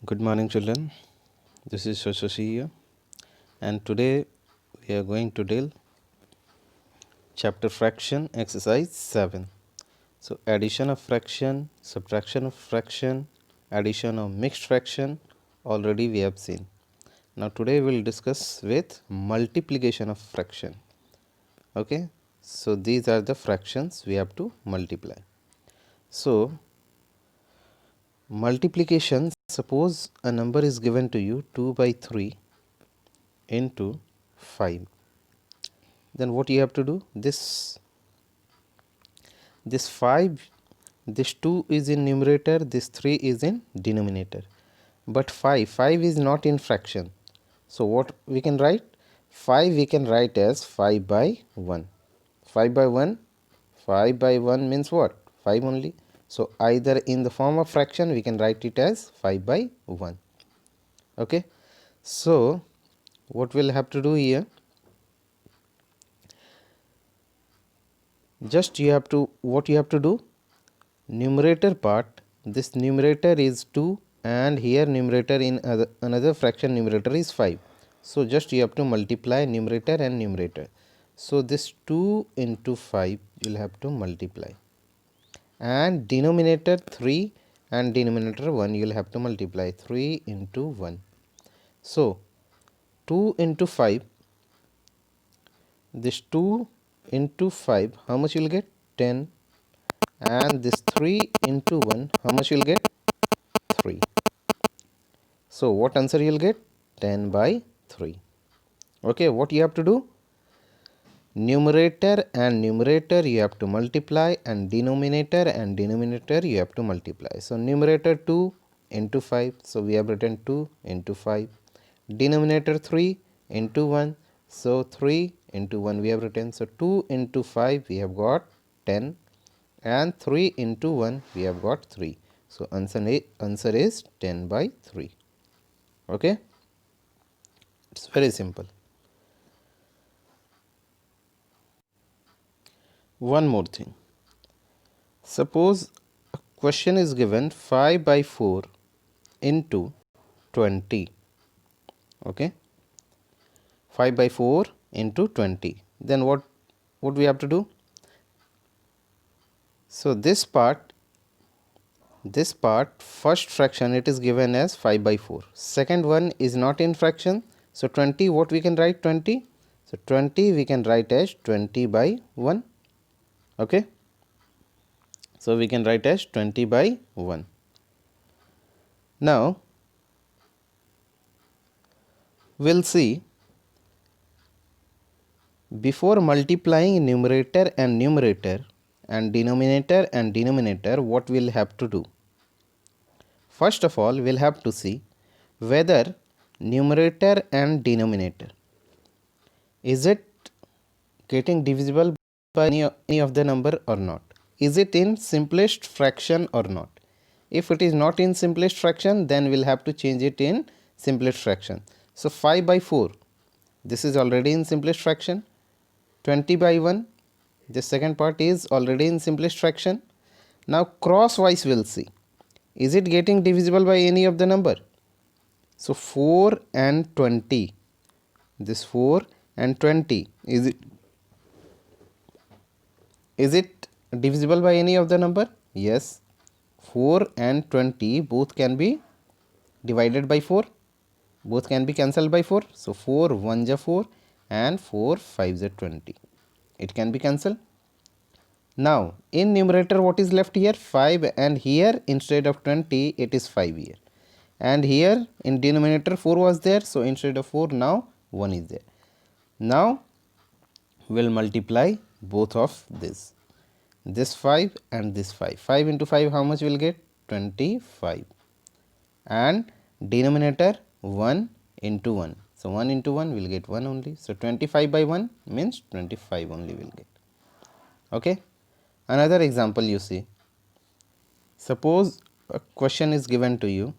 Good morning, children. This is SHASHI here, and today we are going to deal chapter fraction exercise 7. So, addition of fraction, subtraction of fraction, addition of mixed fraction already we have seen. Now, today we will discuss with multiplication of fraction. Okay, so these are the fractions we have to multiply. So, multiplication, suppose a number is given to you 2 by 3 into 5, then what you have to do, this 5, this 2 is in numerator, this 3 is in denominator, but 5 is not in fraction. So what we can write, 5 we can write as 5 by 1. 5 by 1, 5 by 1 means what, 5 only. So either in the form of fraction we can write it as 5 by 1. Okay, so what we'll have to do here, just you have to, what you have to do, numerator part, this numerator is 2 and here numerator in another fraction numerator is 5. So just you have to multiply numerator and numerator. So this 2 into 5 you will have to multiply, and denominator 3 and denominator 1 you will have to multiply, 3 into 1. So 2 into 5, this 2 into 5, how much you will get, 10, and this 3 into 1, how much you will get, 3. So what answer you will get, 10 by 3. Okay, what you have to do, numerator and numerator you have to multiply, and denominator you have to multiply. So numerator 2 into 5, so we have written 2 into 5, denominator 3 into 1, so 3 into 1 we have written. So 2 into 5 we have got 10, and 3 into 1 we have got 3. So answer is 10 by 3. Okay, it's very simple. One more thing, suppose a question is given 5 by 4 into 20. Okay, 5 by 4 into 20, then what we have to do, so this part first fraction it is given as 5 by 4, second one is not in fraction. So 20, what we can write, 20, so 20 we can write as 20 by 1. Okay, so we can write as 20 by 1. Now we'll see, before multiplying numerator and numerator and denominator, what we'll have to do, first of all we'll have to see whether numerator and denominator, is it getting divisible by any of the number or not, is it in simplest fraction or not. If it is not in simplest fraction, then we'll have to change it in simplest fraction. So 5 by 4, this is already in simplest fraction. 20 by 1, the second part is already in simplest fraction. Now crosswise we'll see, is it getting divisible by any of the number. So 4 and 20, this 4 and 20, is it divisible by any of the number? Yes, 4 and 20 both can be divided by 4, both can be cancelled by 4. So 4 1 ja 4 and 4 5 ja 20, it can be cancelled. Now in numerator what is left here, 5, and here instead of 20 it is 5 here, and here in denominator 4 was there, so instead of 4 now 1 is there. Now we'll multiply both of this 5 and this 5. 5 into 5, how much we'll get, 25, and denominator 1 into 1, so 1 into 1 will get 1 only. So 25 by 1 means 25 only will get. Okay, another example you see, suppose a question is given to you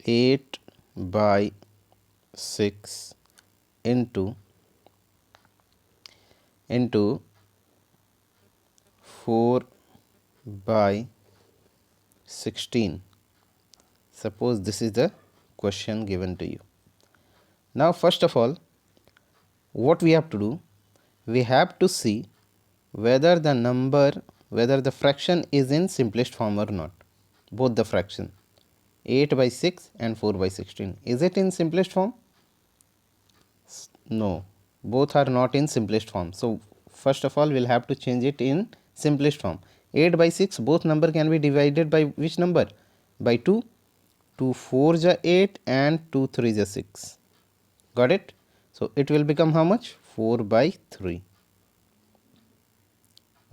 8 by 6 into 4 by 16. Suppose this is the question given to you. Now first of all, what we have to do, we have to see whether the fraction is in simplest form or not. Both the fraction 8 by 6 and 4 by 16, is it in simplest form? No, both are not in simplest form. So first of all, we'll have to change it in simplest form. 8 by 6, both number can be divided by which number? By 2. 2 4 is 8 and 2 3 is 6. Got it? So it will become how much? 4 by 3.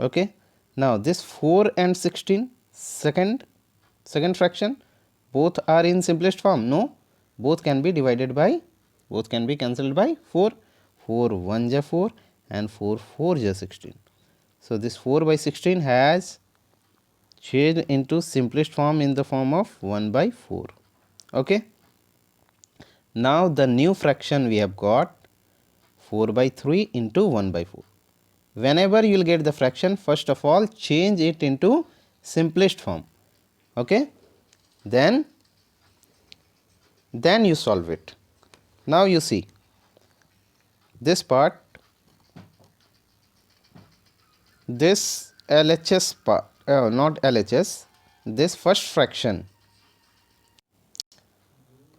Okay. Now this 4 and 16, second fraction, both are in simplest form. No, both can be cancelled by 4. 4 1 is 4 and 4 4 is 16. So this 4 by 16 has changed into simplest form in the form of 1 by 4. Okay. Now the new fraction we have got 4 by 3 into 1 by 4. Whenever you will get the fraction, first of all change it into simplest form. Okay. Then you solve it. Now you see this part, this LHS part, not LHS, this first fraction.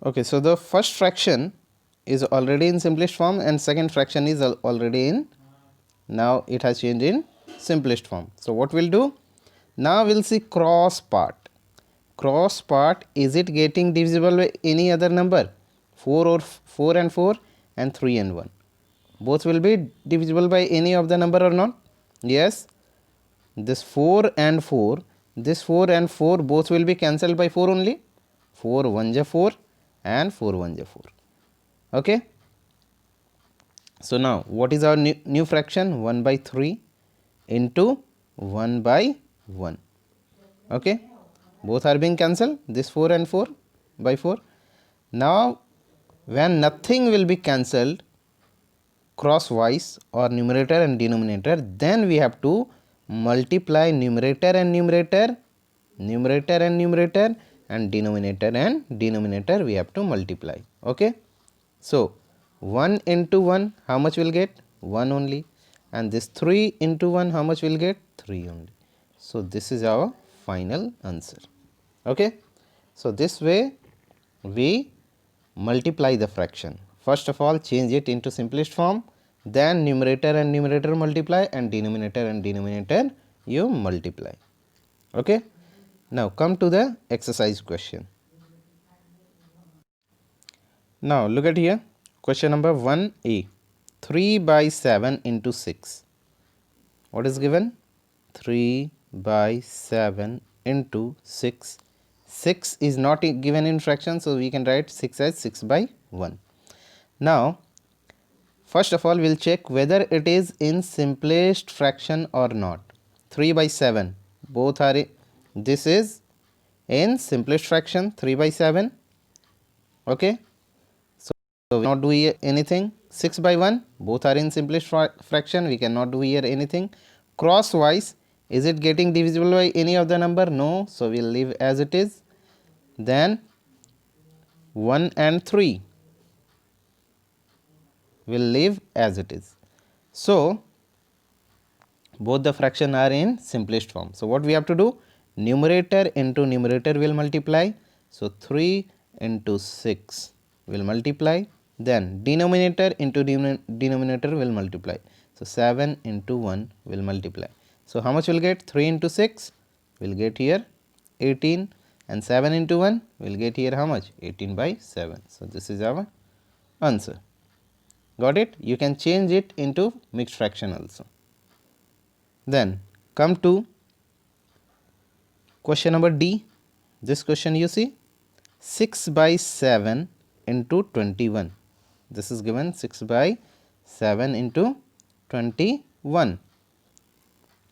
Okay, so the first fraction is already in simplest form and second fraction is already in, now it has changed in simplest form. So what we'll do, now we'll see cross part. Cross part, is it getting divisible by any other number? 4 and 4 and 3 and 1, both will be divisible by any of the number or not? Yes. This 4 and 4, this 4 and 4 both will be cancelled by 4 only. 4 1 is 4 and 4 1 is 4. Okay. So now what is our new fraction? 1 by 3 into 1 by 1. Okay. Both are being cancelled, this 4 and 4 by 4. Now when nothing will be cancelled crosswise or numerator and denominator, then we have to multiply numerator and numerator, and denominator we have to multiply. Okay. So 1 into 1, how much will get? 1 only, and this 3 into 1, how much will get? 3 only. So this is our final answer. Okay. So this way we multiply the fraction. First of all change it into simplest form, then numerator and numerator multiply, and denominator you multiply. Okay. Now come to the exercise question. Now look at here, question number 1a, 3 by 7 into 6. What is given? 3 by 7 into 6. 6 is not given in fraction, so we can write 6 as 6 by 1. Now first of all we will check whether it is in simplest fraction or not. 3 by 7, both are this is in simplest fraction, 3 by 7. Okay. So we cannot do here anything. 6 by 1, both are in simplest fraction, we cannot do here anything. Crosswise, is it getting divisible by any of the number? No, so we will leave as it is. Then 1 and 3 will leave as it is. So both the fraction are in simplest form. So what we have to do, numerator into numerator will multiply. So 3 into 6 will multiply, then denominator into denominator will multiply. So 7 into 1 will multiply. So how much will get? 3 into 6 will get here 18, and 7 into 1 will get here how much? 18 by 7. So this is our answer. Got it? You can change it into mixed fraction also. Then come to question number D. This question you see, 6 by 7 into 21. This is given 6 by 7 into 21.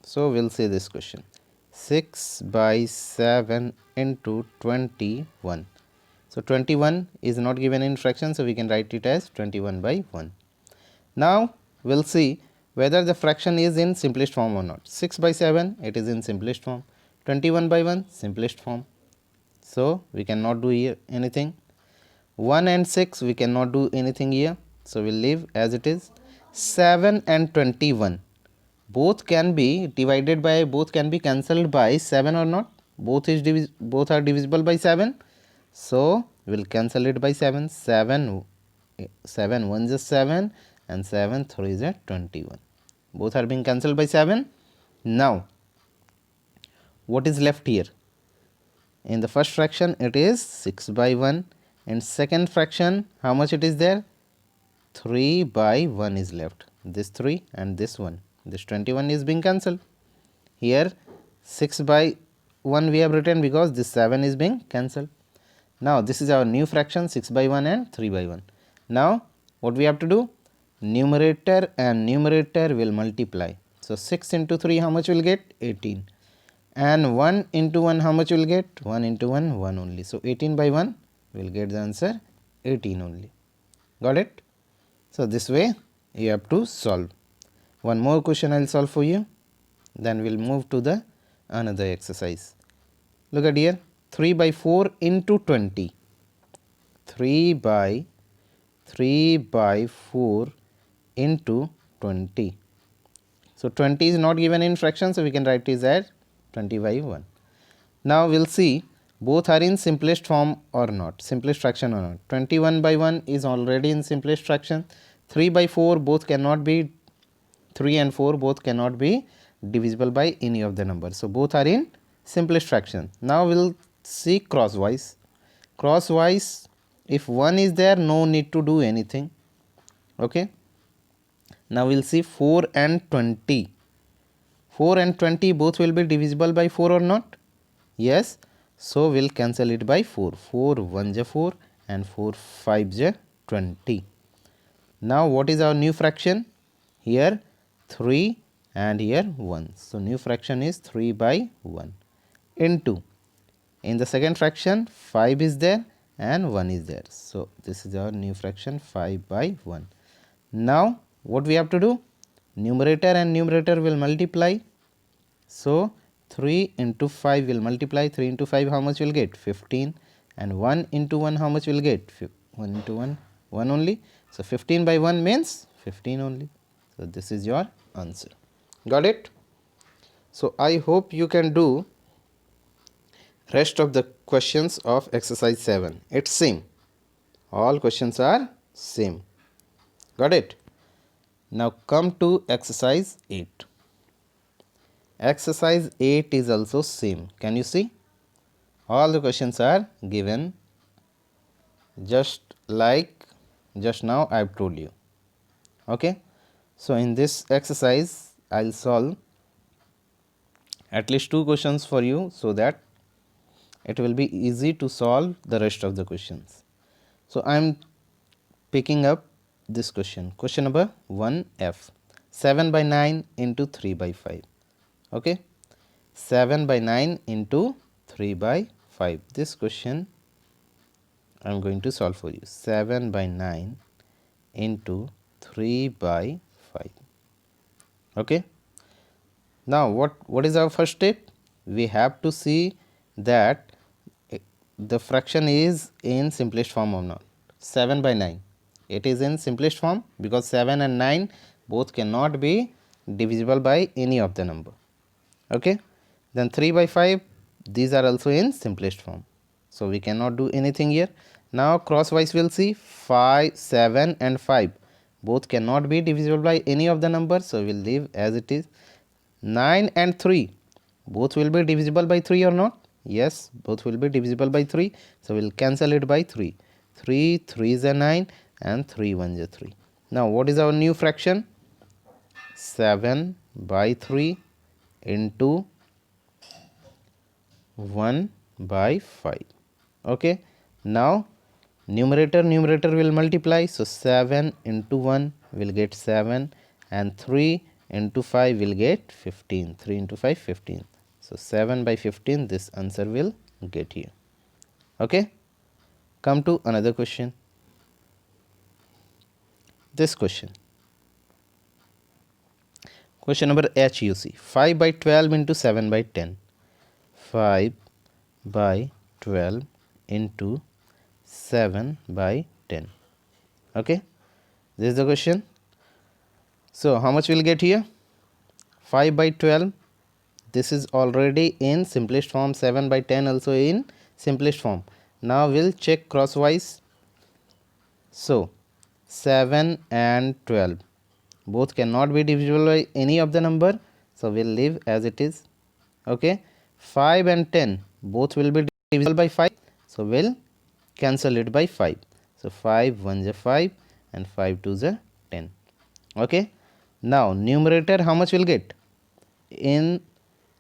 So we'll see this question, 6 by 7 into 21. So 21 is not given in fraction, so we can write it as 21 by 1. Now we'll see whether the fraction is in simplest form or not. 6 by 7, it is in simplest form. 21 by 1, simplest form. so we cannot do here anything. 1 and 6 we cannot do anything here, so we'll leave as it is. 7 and 21 both can be divided by, both can be cancelled by 7 or not? Both are divisible by 7, so we'll cancel it by 7. 7 1 is 7 and 7 3 is 21. Both are being cancelled by 7. Now what is left here? In the first fraction it is 6 by 1. In second fraction how much it is there? 3 by 1 is left. This 3 and this 1. This 21 is being cancelled. Here 6 by 1 we have written because this 7 is being cancelled. Now this is our new fraction, 6 by 1 and 3 by 1. Now what we have to do? Numerator and numerator will multiply. So 6 into 3 how much will get? 18. And 1 into 1 how much will get? 1 into 1 1 only. So 18 by 1 will get the answer 18 only. Got it? So this way you have to solve. One more question I will solve for you, then we will move to the another exercise. Look at here, 3 by 4 into 20. 3 by 4 into 20. So 20 is not given in fraction, so we can write it as 20 by 1. Now we will see both are in simplest form or not, simplest fraction or not. 21 by 1 is already in simplest fraction. 3 by 4 both cannot be, 3 and 4 both cannot be divisible by any of the numbers. So both are in simplest fraction. Now we will see crosswise. Crosswise, if 1 is there, no need to do anything. Okay. Now we will see 4 and 20. 4 and 20 both will be divisible by 4 or not? Yes. So we will cancel it by 4. 4 1 is 4 and 4 5 is 20. Now what is our new fraction? Here 3 and here 1. So new fraction is 3 by 1 into, in the second fraction 5 is there and 1 is there. So this is our new fraction 5 by 1. Now what we have to do? Numerator and numerator will multiply. So 3 into 5 will multiply. 3 into 5 how much will get? 15. And 1 into 1 how much will get? 1 into 1 1 only. So 15 by 1 means 15 only. So this is your answer. Got it? So I hope you can do rest of the questions of exercise 7. It's same. All questions are same. Got it? Now come to exercise 8. Exercise 8 is also same. Can you see? All the questions are given just like just now I have told you. Okay. So in this exercise I will solve at least 2 questions for you, so that it will be easy to solve the rest of the questions. So I am picking up this question. Question number 1F. 7 by 9 into 3 by 5. Okay. 7 by 9 into 3 by 5. This question I am going to solve for you. 7 by 9 into 3 by 5. Okay. Now what is our first step? We have to see that the fraction is in simplest form or not. 7 by 9. It is in simplest form because 7 and 9 both cannot be divisible by any of the number. Okay. Then 3 by 5, these are also in simplest form. So we cannot do anything here. Now crosswise we'll see 5, 7 and 5 both cannot be divisible by any of the numbers. So we'll leave as it is. 9 and 3 both will be divisible by 3 or not? Yes, both will be divisible by 3. So we'll cancel it by 3. 3 3 is a 9 and 3 1 is a 3. Now what is our new fraction? 7 by 3 into 1 by 5. Okay. Now numerator will multiply. So 7 into 1 will get 7 and 3 into 5 will get 15. 3 into 5 15. So 7 by 15 this answer will get here. Okay. Come to another question. This question. Question number H you see. 5 by 12 into 7 by 10. 5 by 12 into 7 by 10. Okay, this is the question. So how much we'll get here? 5 by 12, this is already in simplest form. 7 by 10 also in simplest form. Now we'll check crosswise. So 7 and 12 both cannot be divisible by any of the number, so we'll leave as it is. Okay, 5 and 10 both will be divisible by 5, so we'll cancel it by 5. So 5 1 is 5 and 5 2 is 10. Okay, now numerator how much we'll get? In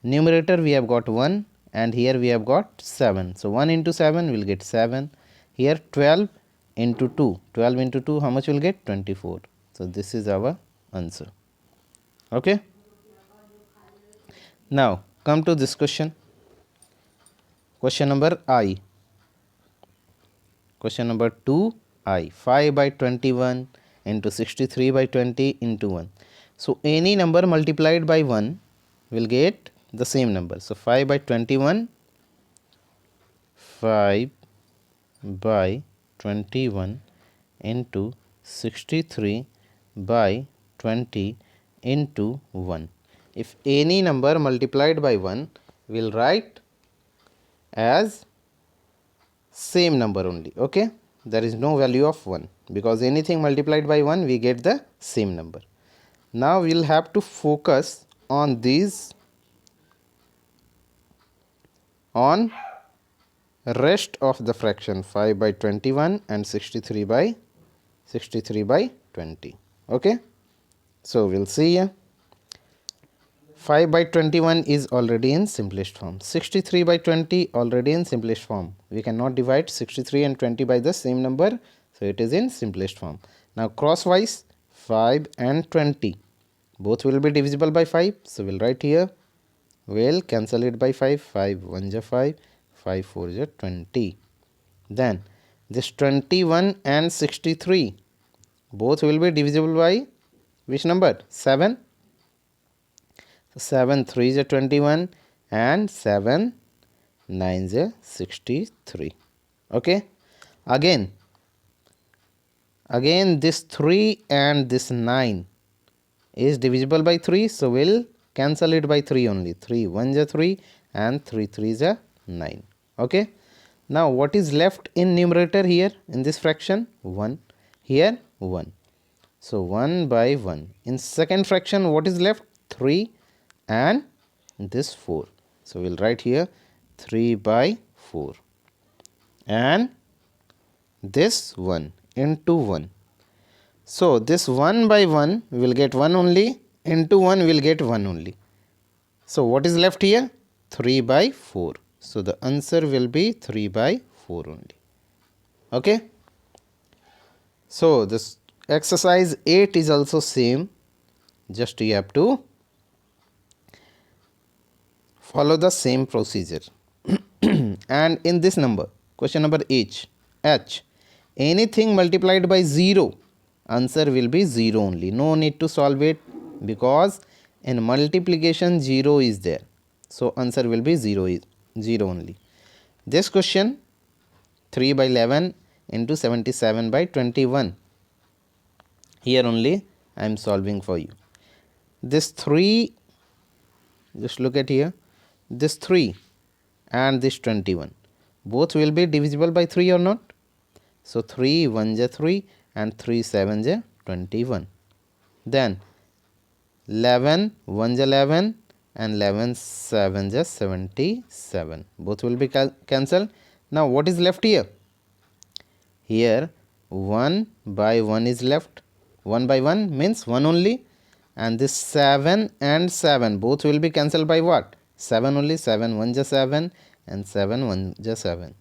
numerator we have got 1 and here we have got 7. So 1 into 7 will get 7. Here 12 into 2. 12 into 2 how much will get? 24. So this is our answer. Okay. Now come to this question. Question number I. Question number 2I. 5 by 21 into 63 by 20 into 1. So any number multiplied by 1 will get the same number. So 5 by 21, 5 by 21 into 63 by 20 into 1. If any number multiplied by 1, we will write as same number only. Okay, there is no value of 1 because anything multiplied by 1 we get the same number. Now we will have to focus on these, on rest of the fraction 5 by 21 and 63 by 20. Okay, so we'll see here. 5 by 21 is already in simplest form. 63 by 20 already in simplest form. We cannot divide 63 and 20 by the same number, so it is in simplest form. Now crosswise 5 and 20 both will be divisible by 5, so we'll write here. We'll cancel it by 5. 5 1 is 5, 5 4 is 20. Then this 21 and 63 both will be divisible by which number? 7. So 7 3 is 21 and 7 9 is 63. Okay, again this 3 and this 9 is divisible by 3, so we'll cancel it by 3 only. 3 1 is 3 and 3 3 is 9. Okay, now what is left in numerator here in this fraction? 1. Here 1, so 1 by 1. In second fraction what is left? 3 and this 4, so we'll write here 3 by 4 and this 1 into 1. So this 1 by 1 will get 1 only, into 1 will get 1 only. So what is left here? 3 by 4. So the answer will be 3 by 4 only. Okay, so this exercise 8 is also same, just you have to follow the same procedure. And in this number, question number H, anything multiplied by 0, answer will be 0 only. No need to solve it because in multiplication 0 is there, so answer will be 0 only. This question 3 by 11 into 77 by 21, here only I am solving for you. This 3, just look at here, this 3 and this 21 both will be divisible by 3 or not? So 3 1 is 3 and 3 7 is 21. Then 11 1 is 11 and 11 7 is 77. Both will be cancelled. Now what is left here? Here 1 by 1 is left. 1 by 1 means 1 only, and this 7 and 7 both will be cancelled by what? 7 only. 7 1 is 7 and 7 1 is 7.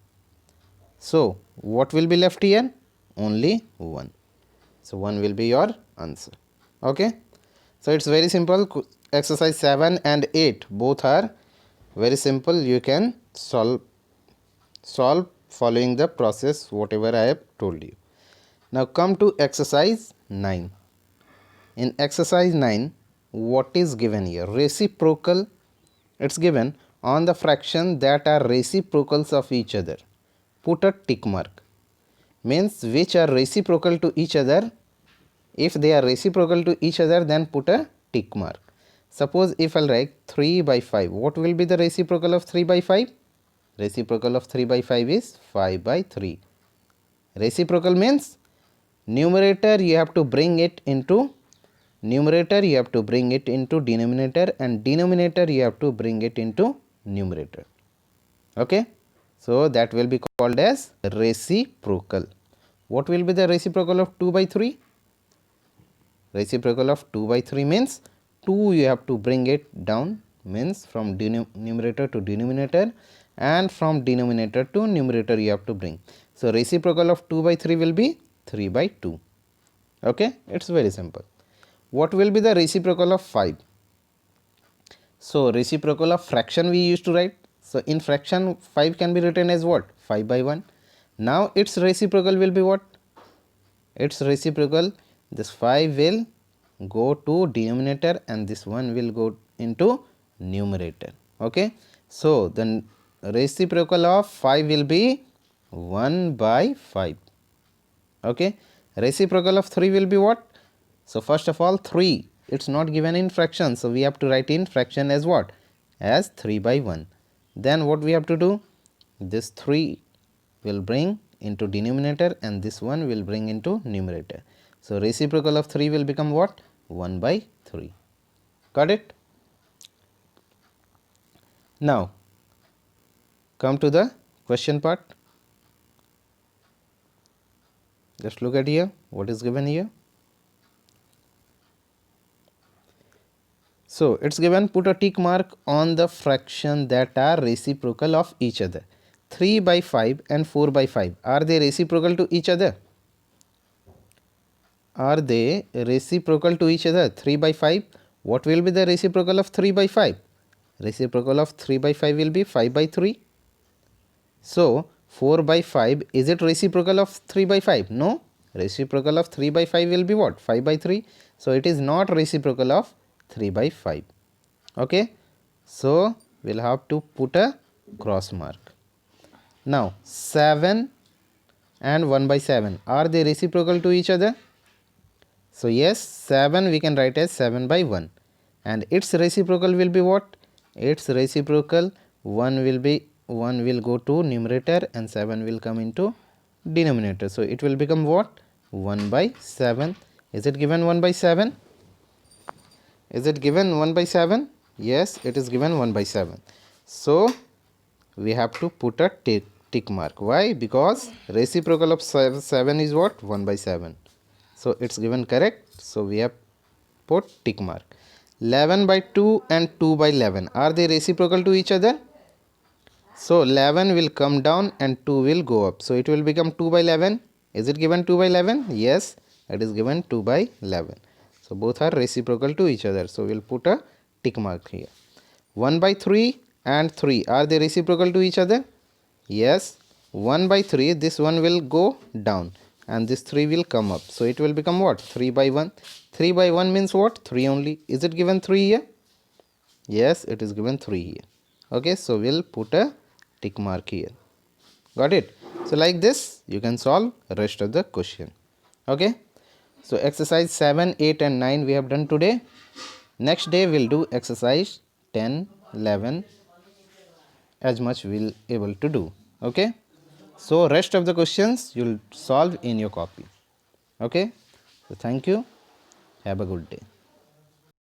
So what will be left here? Only 1. So 1 will be your answer. Okay, so it's very simple. Exercise 7 and 8 both are very simple. You can solve following the process whatever I have told you. Now come to exercise 9. In exercise 9, what is given here? Reciprocal, it's given on the fraction that are reciprocals of each other, put a tick mark. Means which are reciprocal to each other. If they are reciprocal to each other, then put a tick mark. Suppose if I'll write 3 by 5, what will be the reciprocal of 3 by 5? Reciprocal of 3 by 5 is 5 by 3. Reciprocal means numerator you have to bring it into numerator, you have to bring it into denominator, and denominator you have to bring it into numerator. Okay, so that will be called as reciprocal. What will be the reciprocal of 2 by 3? Reciprocal of 2 by 3 means 2 you have to bring it down, means from numerator to denominator, and from denominator to numerator you have to bring. So reciprocal of 2 by 3 will be 3 by 2. Okay, it's very simple. What will be the reciprocal of 5? So reciprocal of fraction we used to write. So in fraction 5 can be written as what? 5 by 1. Now its reciprocal will be what? Its reciprocal, this 5 will go to denominator and this 1 will go into numerator. Okay, so then reciprocal of 5 will be 1 by 5. Okay, reciprocal of 3 will be what? So first of all 3, it's not given in fraction, so we have to write in fraction as what? As 3 by 1. Then what we have to do? This 3 will bring into denominator and this 1 will bring into numerator. So reciprocal of 3 will become what? 1 by 3. Got it? Now come to the question part. Just look at here, what is given here. So it's given, put a tick mark on the fraction that are reciprocal of each other. 3 by 5 and 4 by 5, are they reciprocal to each other? Are they reciprocal to each other? 3 by 5, what will be the reciprocal of 3 by 5? Reciprocal of 3 by 5 will be 5 by 3. So 4 by 5, is it reciprocal of 3 by 5? No. Reciprocal of 3 by 5 will be what? 5 by 3. So it is not reciprocal of 3 by 5. Okay, so we'll have to put a cross mark. Now 7 and 1 by 7, are they reciprocal to each other? So yes, 7 we can write as 7 by 1, and its reciprocal will be what? Its reciprocal 1 will go to numerator and 7 will come into denominator. So it will become what? 1 by 7. Is it given 1 by 7? Is it given 1 by 7? Yes, it is given 1 by 7. So we have to put a tick mark. Why? Because reciprocal of 7 is what? 1 by 7. So it's given correct. So we have put tick mark. 11 by 2 and 2 by 11, are they reciprocal to each other? So 11 will come down and 2 will go up. So it will become 2 by 11. Is it given 2 by 11? Yes, it is given 2 by 11. So both are reciprocal to each other. So we'll put a tick mark here. 1 by 3 and 3, are they reciprocal to each other? Yes. 1 by 3, this one will go down and this 3 will come up. So it will become what? 3 by 1. 3 by 1 means what? 3 only. Is it given 3 here? Yes, it is given 3 here. Okay, so we'll put a tick mark here. Got it? So like this you can solve rest of the question. Okay, so exercise 7, 8 and 9 we have done today. Next day we'll do exercise 10, 11, as much we'll able to do. Okay, so rest of the questions you'll solve in your copy. Okay, so thank you, have a good day.